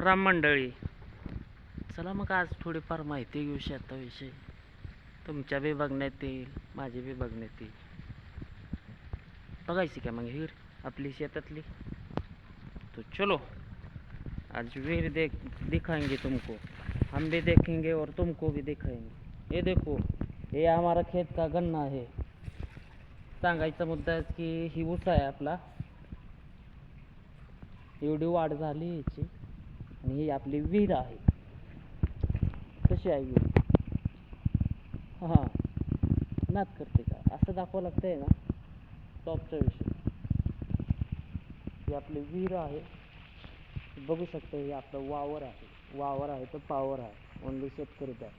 राम मंडळी, चला मग आज थोडीफार माहिती घेऊ शेताविषयी. तुमच्या बी बघण्यात येईल, माझी बी बघण्यात येईल. बघायची का मग विहीर आपली शेतातली? तो चलो आज विहीर दिखाएंगे तुमको, हम भी देखेंगे और तुमको भी दिखाएंगे. ये देखो, ये हमारा खेत का गन्ना है. सांगायचा मुद्दा आहे की ही ऊस आहे आपला. एवढी वाढ झाली याची. आणि ही आपली विहीर आहे. कशी आहे विहीर? हां, नाद करते का असं दाखवावं लागतंय ना. टॉपचा विषय ही आपली विहीर आहे. बघू शकता हे आपलं वावर आहे. वावर आहे तर पावर आहे. ओनली शेतकरीच आहे.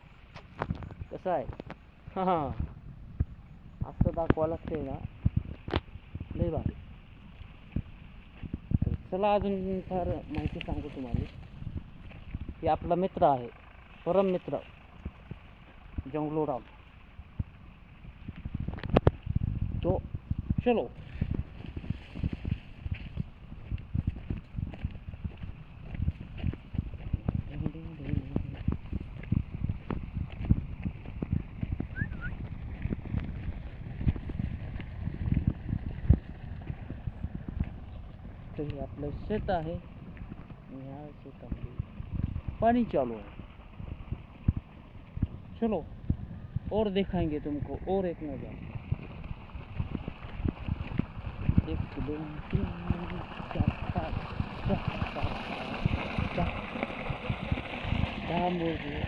कसं आहे? हां, असं दाखवावं लागतंय ना. लई भारी. चला अजून फार माहिती सांगू तुम्हाला. हे आपला मित्र आहे, परम मित्र जंगलोराम. तो चलो. तर हे आपलं शेत आहे. ह्या शेतामध्ये पाणी चालू आहे. चलो और दिखाएंगे तुमको और एक नज़र. 1 2 3 4 5 6 7 10 मोजले.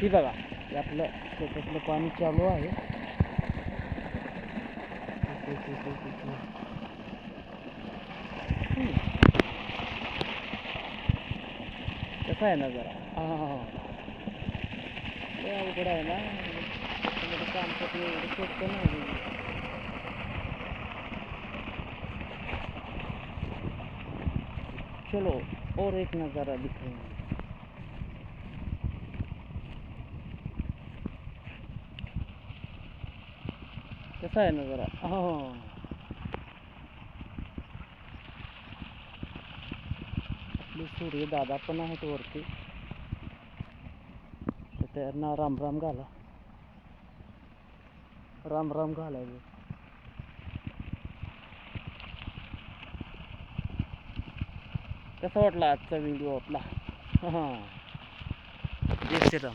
ही बघा, हे आपलं शेतातलं पाणी चालू आहे. कसा आहे ना जरा. हां, अवघड आहे ना. त्याच्यामध्ये काम करणं एवढं सोपं नाही. चलो और एक नज़ारा दिखाएंगे. कसा आहे नजारा. हां, आपले सूर्य दादा पण आहेत वरती. तर त्यांना राम राम घाला. राम राम घालायचे. कसा वाटला आजचा व्हिडिओ आपला? हां, जय श्रीराम.